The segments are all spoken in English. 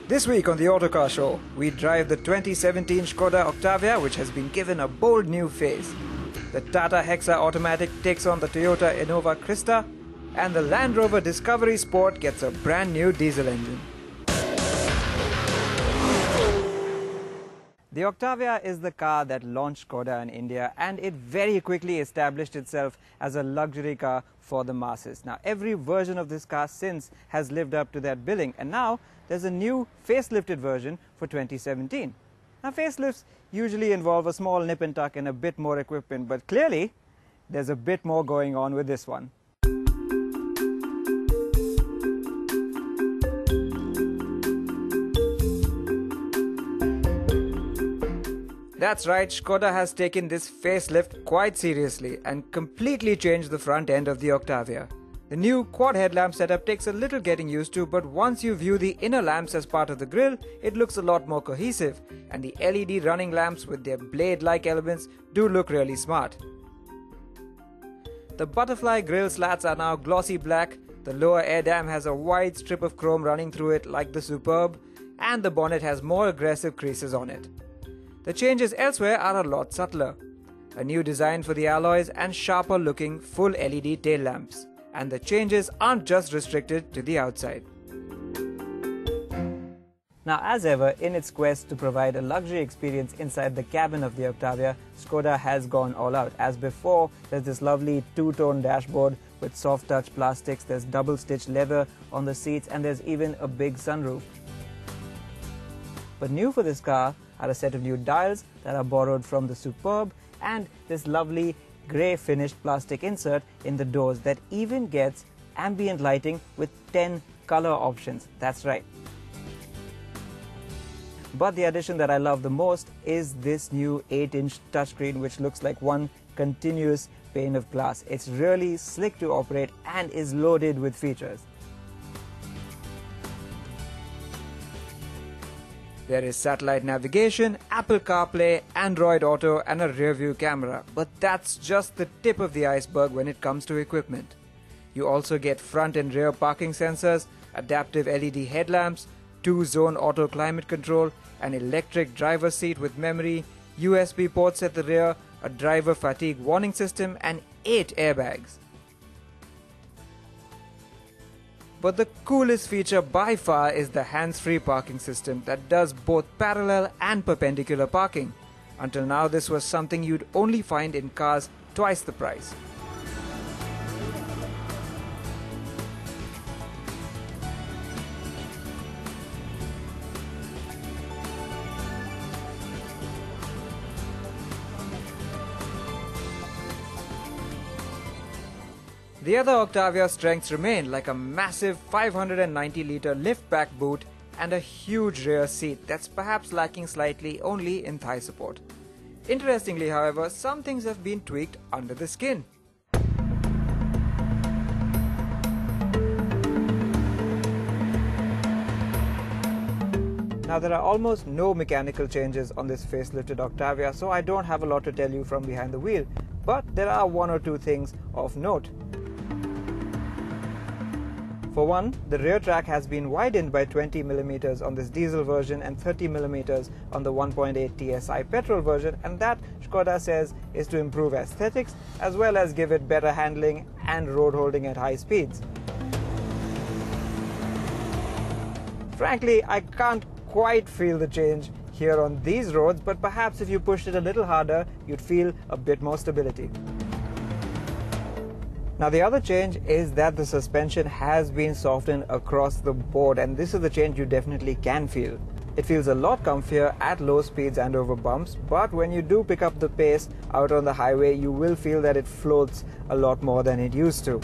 This week on the Autocar Show, we drive the 2017 Skoda Octavia, which has been given a bold new face. The Tata Hexa Automatic takes on the Toyota Innova Crysta, and the Land Rover Discovery Sport gets a brand new diesel engine. The Octavia is the car that launched Skoda in India, and it very quickly established itself as a luxury car for the masses. Now, every version of this car since has lived up to that billing, and now there's a new facelifted version for 2017. Now, facelifts usually involve a small nip and tuck and a bit more equipment, but clearly there's a bit more going on with this one. That's right, Skoda has taken this facelift quite seriously and completely changed the front end of the Octavia. The new quad headlamp setup takes a little getting used to, but once you view the inner lamps as part of the grille, it looks a lot more cohesive, and the LED running lamps with their blade-like elements do look really smart. The butterfly grille slats are now glossy black, the lower air dam has a wide strip of chrome running through it like the Superb, and the bonnet has more aggressive creases on it. The changes elsewhere are a lot subtler. A new design for the alloys and sharper looking full LED tail lamps. And the changes aren't just restricted to the outside. Now, as ever, in its quest to provide a luxury experience inside the cabin of the Octavia, Skoda has gone all out. As before, there's this lovely two-tone dashboard with soft touch plastics, there's double-stitched leather on the seats, and there's even a big sunroof. But new for this car are a set of new dials that are borrowed from the Superb, and this lovely grey finished plastic insert in the doors that even gets ambient lighting with 10 color options. That's right. But the addition that I love the most is this new 8-inch touchscreen, which looks like one continuous pane of glass. It's really slick to operate and is loaded with features. There is satellite navigation, Apple CarPlay, Android Auto, and a rear-view camera. But that's just the tip of the iceberg when it comes to equipment. You also get front and rear parking sensors, adaptive LED headlamps, 2-zone auto climate control, an electric driver's seat with memory, USB ports at the rear, a driver fatigue warning system, and 8 airbags. But the coolest feature by far is the hands-free parking system that does both parallel and perpendicular parking. Until now, this was something you'd only find in cars twice the price. The other Octavia strengths remain, like a massive 590-litre lift-back boot and a huge rear seat that's perhaps lacking slightly only in thigh support. Interestingly, however, some things have been tweaked under the skin. Now, there are almost no mechanical changes on this facelifted Octavia, so I don't have a lot to tell you from behind the wheel, but there are one or two things of note. For one, the rear track has been widened by 20mm on this diesel version and 30mm on the 1.8 TSI petrol version, and that, Skoda says, is to improve aesthetics as well as give it better handling and road holding at high speeds. Frankly, I can't quite feel the change here on these roads, but perhaps if you pushed it a little harder, you'd feel a bit more stability. Now, the other change is that the suspension has been softened across the board, and this is the change you definitely can feel. It feels a lot comfier at low speeds and over bumps, but when you do pick up the pace out on the highway, you will feel that it floats a lot more than it used to.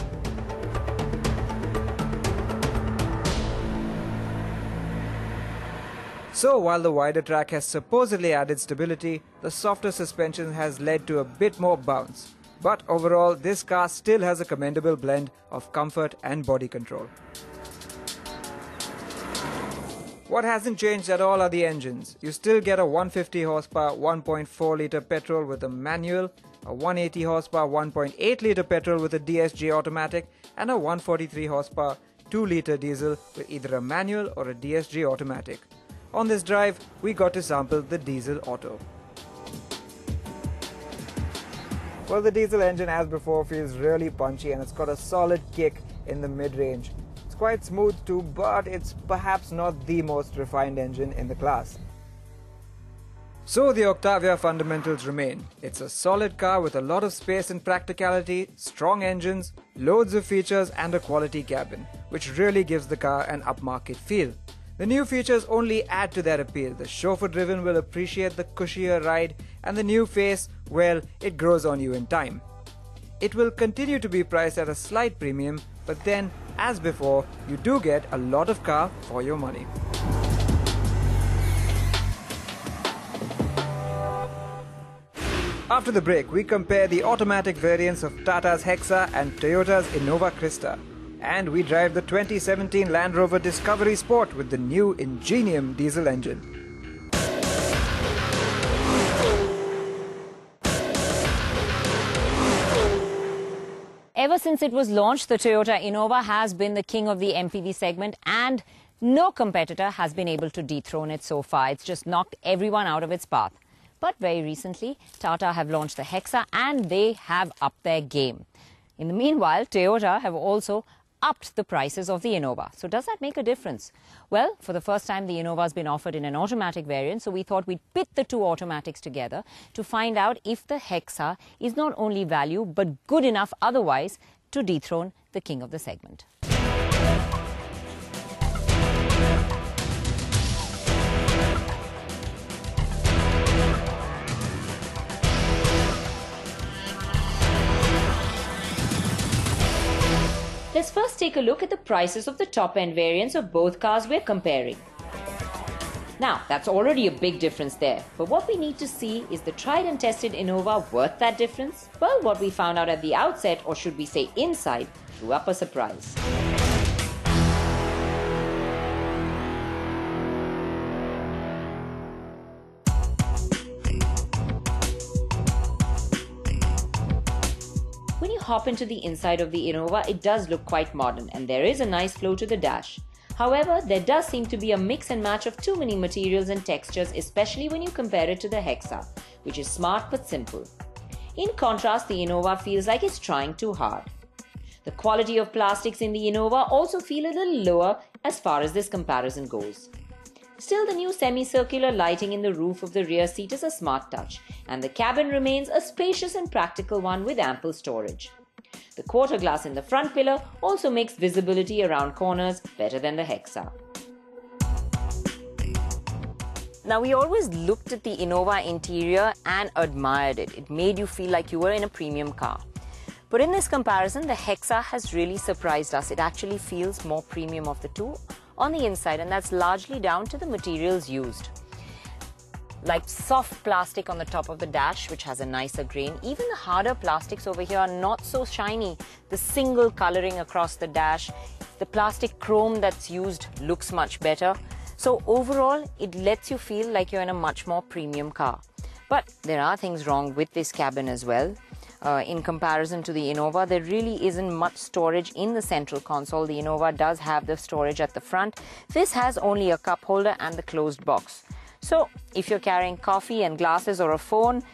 So, while the wider track has supposedly added stability, the softer suspension has led to a bit more bounce. But overall, this car still has a commendable blend of comfort and body control. What hasn't changed at all are the engines. You still get a 150 horsepower 1.4 litre petrol with a manual, a 180 horsepower 1.8 litre petrol with a DSG automatic, and a 143 horsepower 2 litre diesel with either a manual or a DSG automatic. On this drive, we got to sample the diesel auto. Well, the diesel engine, as before, feels really punchy and it's got a solid kick in the mid-range. It's quite smooth too, but it's perhaps not the most refined engine in the class. So the Octavia fundamentals remain. It's a solid car with a lot of space and practicality, strong engines, loads of features and a quality cabin, which really gives the car an upmarket feel. The new features only add to that appeal. The chauffeur-driven will appreciate the cushier ride, and the new face, well, it grows on you in time. It will continue to be priced at a slight premium, but then, as before, you do get a lot of car for your money. After the break, we compare the automatic variants of Tata's Hexa and Toyota's Innova Crysta. And we drive the 2017 Land Rover Discovery Sport with the new Ingenium diesel engine. Ever since it was launched, the Toyota Innova has been the king of the MPV segment, and no competitor has been able to dethrone it so far. It's just knocked everyone out of its path. But very recently, Tata have launched the Hexa and they have upped their game. In the meanwhile, Toyota have also upped the prices of the Innova. So does that make a difference? Well, for the first time, the Innova has been offered in an automatic variant, so we thought we'd pit the two automatics together to find out if the Hexa is not only value but good enough otherwise to dethrone the king of the segment. Let's first take a look at the prices of the top-end variants of both cars we're comparing. Now, that's already a big difference there, but what we need to see is the tried and tested Innova worth that difference? Well, what we found out at the outset, or should we say inside, threw up a surprise. When you hop into the inside of the Innova, it does look quite modern and there is a nice flow to the dash. However, there does seem to be a mix and match of too many materials and textures, especially when you compare it to the Hexa, which is smart but simple. In contrast, the Innova feels like it's trying too hard. The quality of plastics in the Innova also feel a little lower as far as this comparison goes. Still, the new semicircular lighting in the roof of the rear seat is a smart touch, and the cabin remains a spacious and practical one with ample storage. The quarter glass in the front pillar also makes visibility around corners better than the Hexa. Now, we always looked at the Innova interior and admired it. It made you feel like you were in a premium car. But in this comparison, the Hexa has really surprised us. It actually feels more premium of the two on the inside, and that's largely down to the materials used. Like soft plastic on the top of the dash, which has a nicer grain. Even the harder plastics over here are not so shiny. The single coloring across the dash, the plastic chrome that's used looks much better. So overall, it lets you feel like you're in a much more premium car. But there are things wrong with this cabin as well. In comparison to the Innova, there really isn't much storage in the central console. The Innova does have the storage at the front. This has only a cup holder and the closed box. So if you're carrying coffee and glasses or a phone,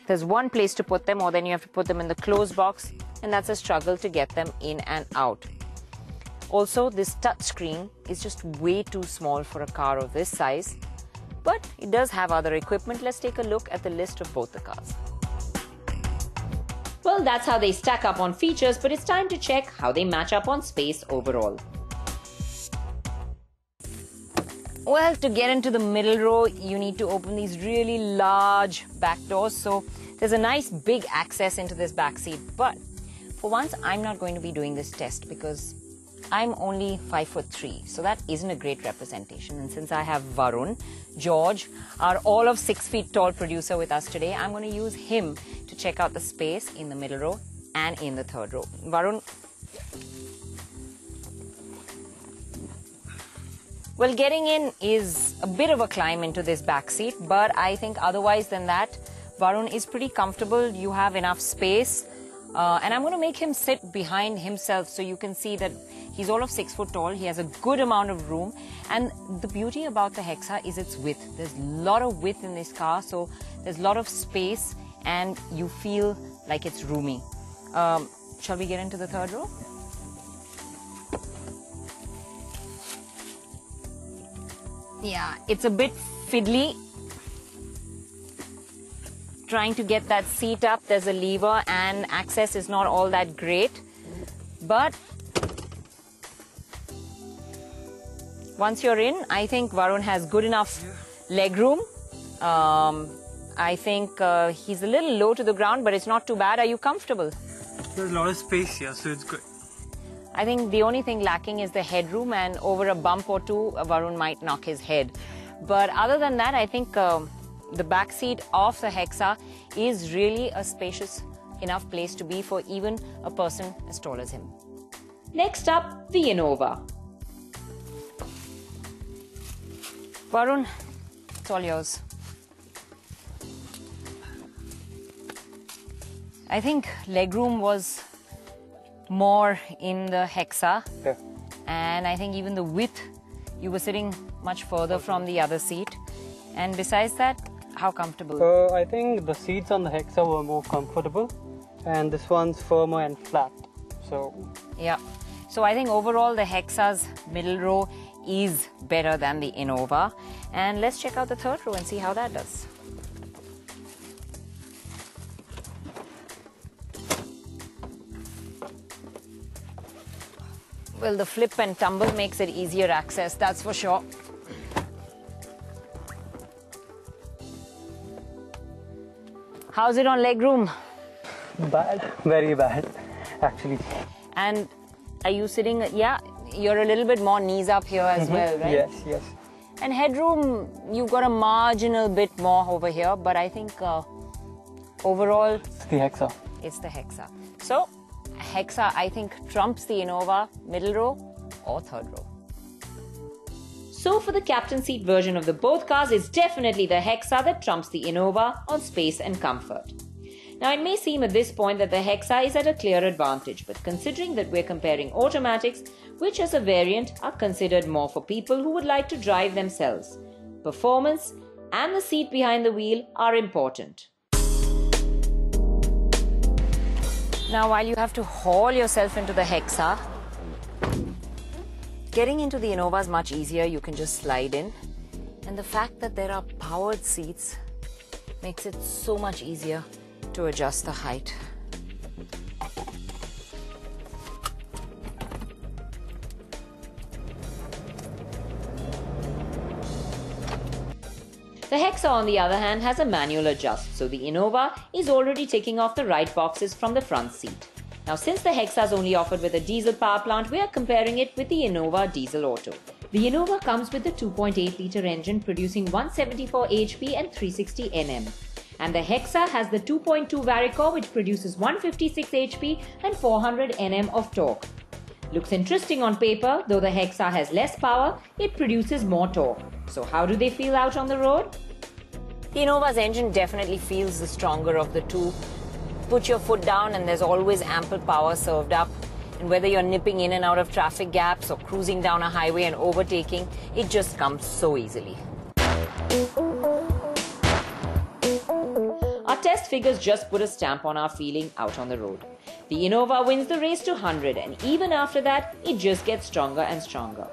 there's one place to put them, or then you have to put them in the closed box, and that's a struggle to get them in and out. Also, this touchscreen is just way too small for a car of this size, but it does have other equipment. Let's take a look at the list of both the cars. Well, that's how they stack up on features, but it's time to check how they match up on space overall. Well, to get into the middle row, you need to open these really large back doors. So there's a nice big access into this back seat. But for once, I'm not going to be doing this test because I'm only 5'3", so that isn't a great representation. And since I have Varun, George, our all of 6 feet tall producer with us today, I'm going to use him to check out the space in the middle row and in the third row. Varun. Well, getting in is a bit of a climb into this back seat, but I think otherwise than that, Varun is pretty comfortable. You have enough space. And I'm going to make him sit behind himself so you can see that He's all of 6 foot tall. He has a good amount of room. And the beauty about the Hexa is its width. There's a lot of width in this car, so there's a lot of space and you feel like it's roomy. Shall we get into the third row? Yeah, it's a bit fiddly. Trying to get that seat up, there's a lever and access is not all that great. But once you're in, I think Varun has good enough leg room. I think he's a little low to the ground, but it's not too bad. Are you comfortable? There's a lot of space here, so it's good. I think the only thing lacking is the headroom, and over a bump or two, Varun might knock his head. But other than that, I think the back seat of the Hexa is really a spacious enough place to be for even a person as tall as him. Next up, the Innova. Varun, it's all yours. I think legroom was more in the Hexa, Yeah. and I think even the width, you were sitting much further from the other seat. And besides that, how comfortable? I think the seats on the Hexa were more comfortable, and this one's firmer and flat. So Yeah. So I think overall the Hexa's middle row is better than the Innova. And let's check out the third row and see how that does. Well, the flip and tumble makes it easier access, that's for sure. How's it on legroom? bad, very bad, actually. And are you sitting, yeah, you're a little bit more knees up here as well, right? Yes, yes. And headroom, you've got a marginal bit more over here, but I think overall, It's the Hexa. it's the Hexa. So, Hexa, I think, trumps the Innova, middle row or third row. So for the captain seat version of the both cars, it's definitely the Hexa that trumps the Innova on space and comfort. Now it may seem at this point that the Hexa is at a clear advantage, but considering that we're comparing automatics, which as a variant are considered more for people who would like to drive themselves, performance and the seat behind the wheel are important. Now while you have to haul yourself into the Hexa, getting into the Innova is much easier. You can just slide in. And the fact that there are powered seats makes it so much easier to adjust the height. The Hexa, on the other hand, has a manual adjust, so the Innova is already ticking off the right boxes from the front seat. Now, since the Hexa is only offered with a diesel power plant, we are comparing it with the Innova Diesel Auto. The Innova comes with the 2.8-litre engine producing 174 HP and 360 Nm. And the Hexa has the 2.2 Varicore, which produces 156 HP and 400 Nm of torque. Looks interesting on paper, though the Hexa has less power, it produces more torque. So how do they feel out on the road? The Innova's engine definitely feels the stronger of the two. Put your foot down and there's always ample power served up. And whether you're nipping in and out of traffic gaps or cruising down a highway and overtaking, it just comes so easily. Our test figures just put a stamp on our feeling out on the road. The Innova wins the race to 100, and even after that, it just gets stronger and stronger.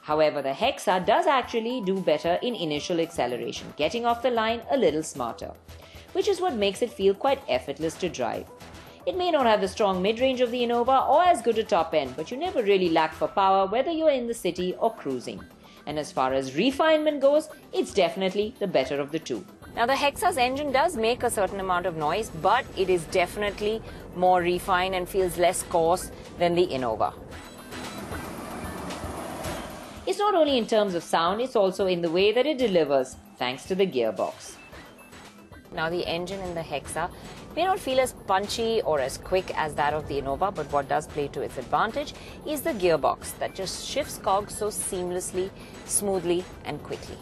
However, the Hexa does actually do better in initial acceleration, getting off the line a little smarter, which is what makes it feel quite effortless to drive. It may not have the strong mid-range of the Innova or as good a top end, but you never really lack for power whether you're in the city or cruising. And as far as refinement goes, it's definitely the better of the two. Now the Hexa's engine does make a certain amount of noise, but it is definitely more refined and feels less coarse than the Innova. It's not only in terms of sound, it's also in the way that it delivers, thanks to the gearbox. Now the engine in the Hexa may not feel as punchy or as quick as that of the Innova, but what does play to its advantage is the gearbox that just shifts cogs so seamlessly, smoothly and quickly.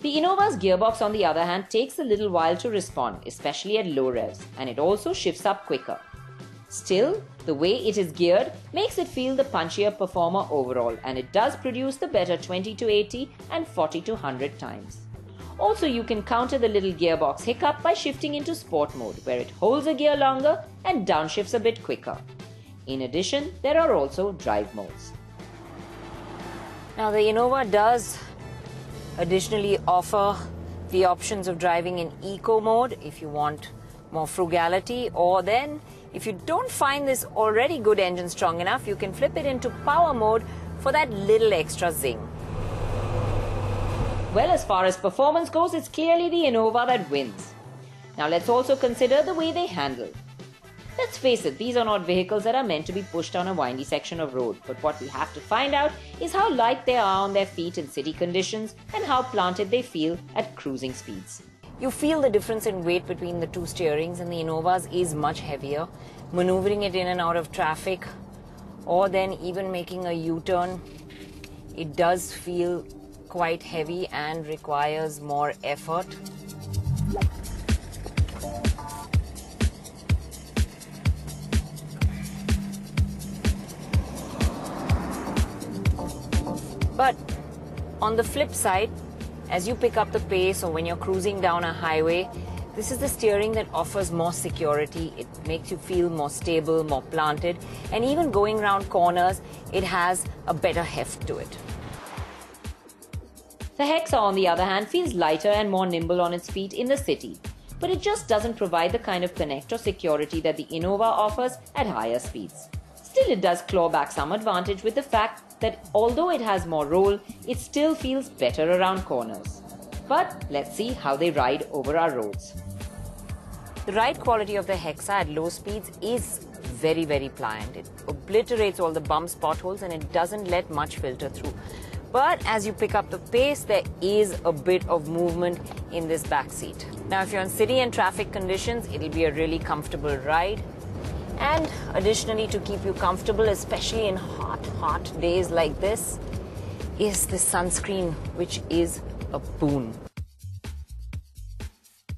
The Innova's gearbox, on the other hand, takes a little while to respond, especially at low revs, and it also shifts up quicker. Still, the way it is geared makes it feel the punchier performer overall, and it does produce the better 20 to 80 and 40 to 100 times. Also, you can counter the little gearbox hiccup by shifting into sport mode, where it holds a gear longer and downshifts a bit quicker. In addition, there are also drive modes. Now, the Innova does additionally offer the options of driving in eco mode if you want more frugality, or then if you don't find this already good engine strong enough, you can flip it into power mode for that little extra zing. Well, as far as performance goes, it's clearly the Innova that wins. Now let's also consider the way they handle. Let's face it, these are not vehicles that are meant to be pushed on a windy section of road, but what we have to find out is how light they are on their feet in city conditions and how planted they feel at cruising speeds. You feel the difference in weight between the two steerings, and the Innova's is much heavier. Maneuvering it in and out of traffic, or then even making a U-turn, it does feel quite heavy and requires more effort. But on the flip side, as you pick up the pace or when you're cruising down a highway, this is the steering that offers more security. It makes you feel more stable, more planted, and even going around corners, it has a better heft to it. The Hexa, on the other hand, feels lighter and more nimble on its feet in the city, but it just doesn't provide the kind of connect or security that the Innova offers at higher speeds. Still, it does claw back some advantage with the fact that although it has more roll, it still feels better around corners. But let's see how they ride over our roads. The ride quality of the Hexa at low speeds is very, very pliant. It obliterates all the bumps, potholes, and it doesn't let much filter through. But as you pick up the pace, there is a bit of movement in this back seat. Now, if you're in city and traffic conditions, it'll be a really comfortable ride. And additionally, to keep you comfortable, especially in hot days like this, is the sunscreen, which is a boon.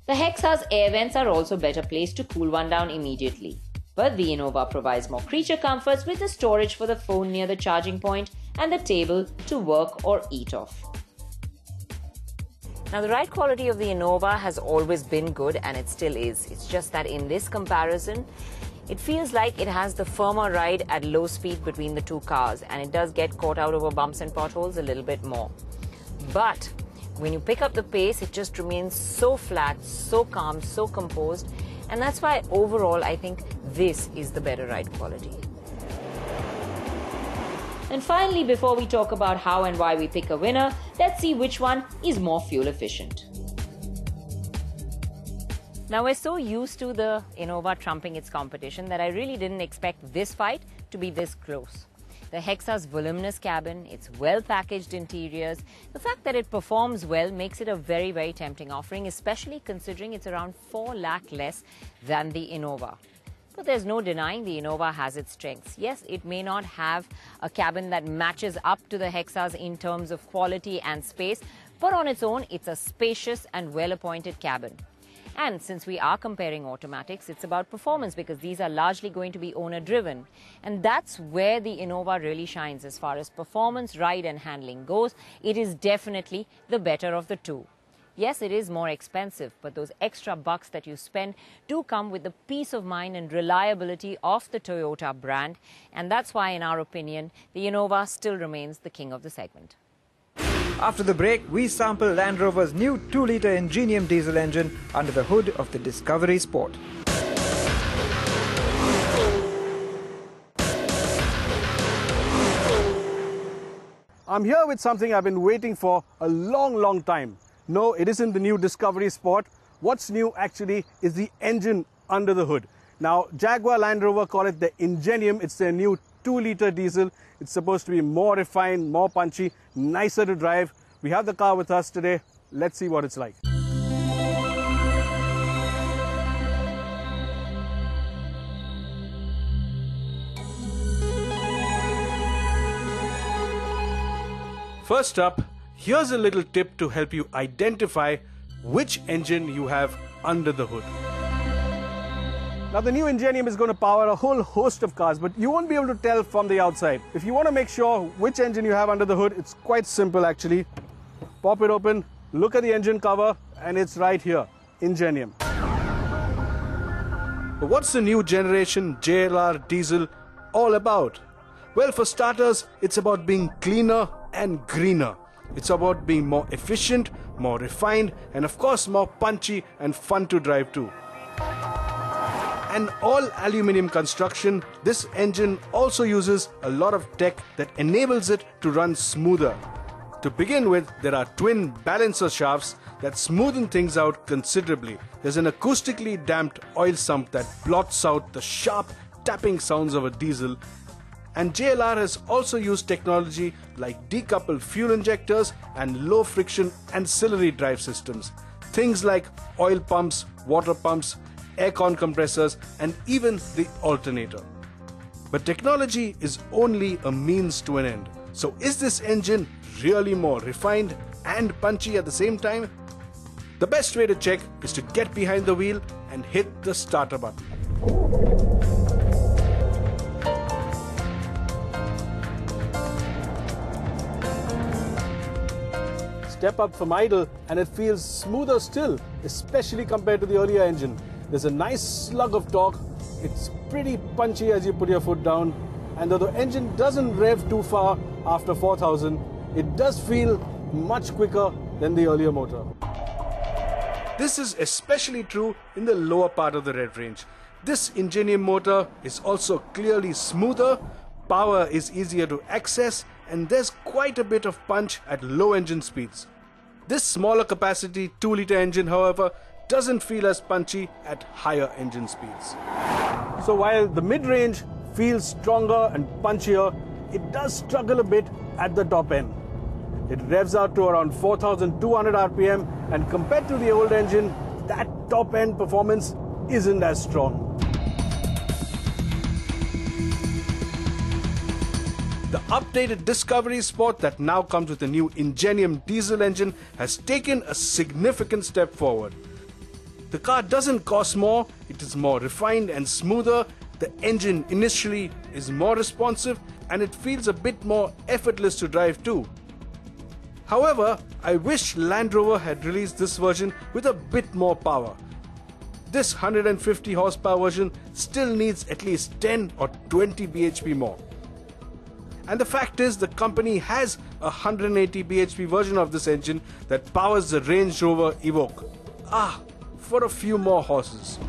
The Hexa's air vents are also better placed to cool one down immediately. But the Innova provides more creature comforts with the storage for the phone near the charging point and the table to work or eat off. Now, the ride quality of the Innova has always been good, and it still is. It's just that in this comparison, it feels like it has the firmer ride at low speed between the two cars, and it does get caught out over bumps and potholes a little bit more. But when you pick up the pace, it just remains so flat, so calm, so composed, and that's why overall I think this is the better ride quality. And finally, before we talk about how and why we pick a winner, let's see which one is more fuel efficient. Now, we're so used to the Innova trumping its competition that I really didn't expect this fight to be this close. The Hexa's voluminous cabin, its well-packaged interiors, the fact that it performs well makes it a very, very tempting offering, especially considering it's around 4 lakh less than the Innova. But there's no denying the Innova has its strengths. Yes, it may not have a cabin that matches up to the Hexa's in terms of quality and space, but on its own, it's a spacious and well-appointed cabin. And since we are comparing automatics, it's about performance because these are largely going to be owner-driven. And that's where the Innova really shines as far as performance, ride and handling goes. It is definitely the better of the two. Yes, it is more expensive, but those extra bucks that you spend do come with the peace of mind and reliability of the Toyota brand. And that's why, in our opinion, the Innova still remains the king of the segment. After the break, we sample Land Rover's new 2-litre Ingenium diesel engine under the hood of the Discovery Sport. I'm here with something I've been waiting for a long time. No, it isn't the new Discovery Sport. What's new actually is the engine under the hood. Now, Jaguar Land Rover call it the Ingenium. It's their new 2-litre diesel. It's supposed to be more refined, more punchy, nicer to drive. We have the car with us today. Let's see what it's like. First up, Here's a little tip to help you identify which engine you have under the hood. Now the new Ingenium is going to power a whole host of cars, but you won't be able to tell from the outside. If you want to make sure which engine you have under the hood, it's quite simple actually. Pop it open, look at the engine cover, and it's right here, Ingenium. But what's the new generation JLR diesel all about? Well, for starters, it's about being cleaner and greener. It's about being more efficient, more refined, and of course more punchy and fun to drive too. An all-aluminium construction, this engine also uses a lot of tech that enables it to run smoother. To begin with, there are twin balancer shafts that smoothen things out considerably. There's an acoustically damped oil sump that blots out the sharp tapping sounds of a diesel. And JLR has also used technology like decoupled fuel injectors and low-friction ancillary drive systems. Things like oil pumps, water pumps, aircon compressors, and even the alternator. But technology is only a means to an end. So is this engine really more refined and punchy at the same time? The best way to check is to get behind the wheel and hit the starter button. Step up from idle and it feels smoother still, especially compared to the earlier engine. There's a nice slug of torque, it's pretty punchy as you put your foot down, and though the engine doesn't rev too far after 4000, it does feel much quicker than the earlier motor. This is especially true in the lower part of the rev range. This Ingenium motor is also clearly smoother, power is easier to access, and there's quite a bit of punch at low engine speeds. This smaller capacity 2-litre engine, however, doesn't feel as punchy at higher engine speeds. So while the mid-range feels stronger and punchier, it does struggle a bit at the top end. It revs out to around 4,200 RPM, and compared to the old engine, that top end performance isn't as strong. The updated Discovery Sport that now comes with the new Ingenium diesel engine has taken a significant step forward. The car doesn't cost more, it is more refined and smoother, the engine initially is more responsive, and it feels a bit more effortless to drive too. However, I wish Land Rover had released this version with a bit more power. This 150 horsepower version still needs at least 10 or 20 bhp more. And the fact is, the company has a 180 bhp version of this engine that powers the Range Rover Evoque. For a few more horses.